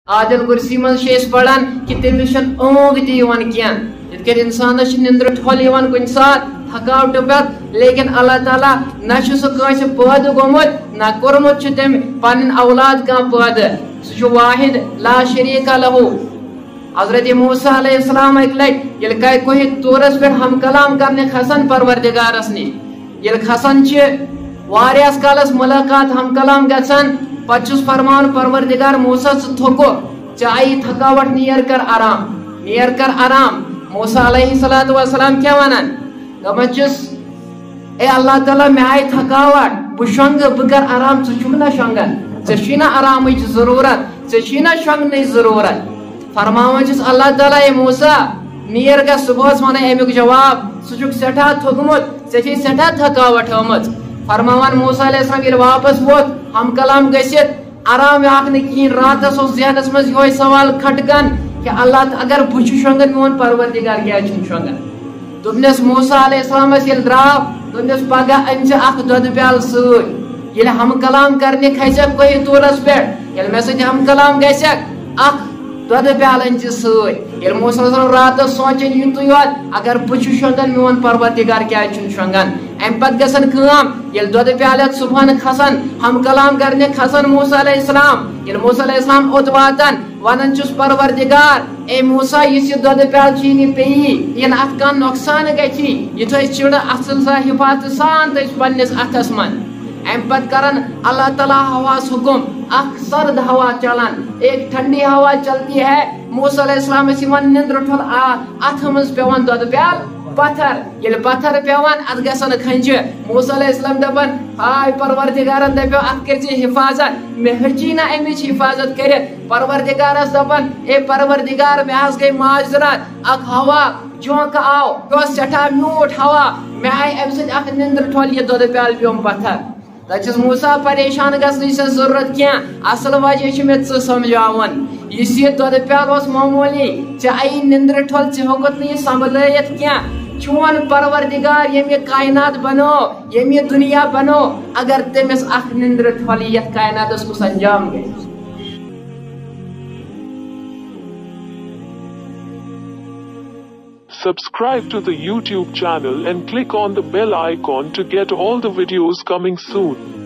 عادل کرسی من پڑھان کہ تمس اونگ تیوان کی یت انسانس نندر ٹھل کن سات تھکاوٹ پت لیکن اللہ تعالیٰ نہ سہ پید گومت نہ کورمت تم پن اولاد کان پید سہ واحد لا شریک لہ حضرت موسی علیہ السلام اک لٹ یل کوہ طورس پہ ہم کلام کرنے کھسان پروردگارس نش یل کھسان واریاس کالس ملاقات ہم کلام گژھان پتہ فرمان پروردگار موسی ژٕ تھوکو چاہیے تھکاوٹ نیر کر آرام موسی علیہ السلام کیا ونان دپان چھس اے اللہ تعالیٰ مے آئی تھکاوٹ بہ شونگ بہ کر آرام ژٕ نا شونگان ژےٚ نا آرامچ ضرورت ژےٚ نا شونگنٕچ ضرورت فرماوان چھس اللہ تعالیٰ اے موسی نیر گژھ صبحس ون امیک جواب سہ سٹھا تھوکمت ژےٚ سٹھا تھکاوٹ ہومت فرماوان موسی علیہ السلام یل واپس ووت ہم کلام گژھت آرام آکھ نہ کہین راتس ذہنس مز یہ سوال کھٹکان کہ اللہ اگر بہ شونگان میون پروردگار کیا شونگان دوپنس موسی علیہ السلام یل دراو دوپنس پگہ ان اخ دۄدٕ پیالہٕ سۭتۍ ییٚلہِ ہم کلام کرنے کھسک کوہ طورس پہ ییٚلہِ مےٚ سۭتۍ ہم کلام گژھک اخ دۄدٕ پیالہٕ ان سۭتۍ ییٚلہِ موسی علیہ السلام راتس سونچان یُتُے یوت اگر بہ شونگان میون پروردگار کیا شونگان ام پتہ گژھان کٲم ییٚلہِ دۄدٕ پیالہٕ صبحن کھسان ہم کلام کرنے کھسان موسی علیہ السلام ییٚلہِ موسی علیہ السلام اوٚت واتان ونان چھُس پروردگار اے موسی یُس یہِ دۄدٕ پیالہٕ چھی نہٕ پیٚیی یِنہٕ اتھ کانٛہہ نۄقصان گژھی یہِ تھٲے چِڑٕ اصل سا حفاظت سان تٔسۍ پننس اتھس منٛز ام پتہ کران اللہ تعالیٰ ہواس حکم اخ سرد ہوا چلان ایک ٹھنڈی ہوا چلتی ہے موسی علیہ السلام نندر ٹھل اتھ مز پیوان دۄدٕ پیالہٕ پتھر ییٚلہِ پتھر پیوان اتھ گژھان کھنجہِ موسی علیہ السلام دپان ہاے پروردگارن دپیو اتھ کٔرۍ زِ حفاظت مےٚ ہیٚچی نہ امِچ حفاظت کٔرِتھ پروردگارس دپان اے پروردگار مےٚ حظ گٔے معذرت اکھ ہوا جھونکہٕ آو یہِ اوس سٮ۪ٹھاہ میوٗٹھ ہوا مےٚ آیہِ امہِ سۭتۍ اکھ نندر ٹھل یہِ دۄدٕ پیالہٕ پیوم پتھر تتہِ چھس موسی پریشان گژھنٕچ ضرورت کینٛہہ اصل وجہ چھُ مےٚ ژٕ سمجھاوان یُس یہِ دۄدٕ پیالہٕ اوس معموٗلی ژےٚ آیی نندرِ ٹھل ژٕ ہیوٚکُتھ نہٕ یہِ سنبھلٲیِتھ کینٛہہ چون پروردگار یم یہ کائنات بنو یم یہ دنیا بنو اگر تمس اخ نندر ٹھولی یتھ کائناتس کس انجام گئی. Subscribe to the YouTube channel and click on the bell icon to get all the videos coming soon.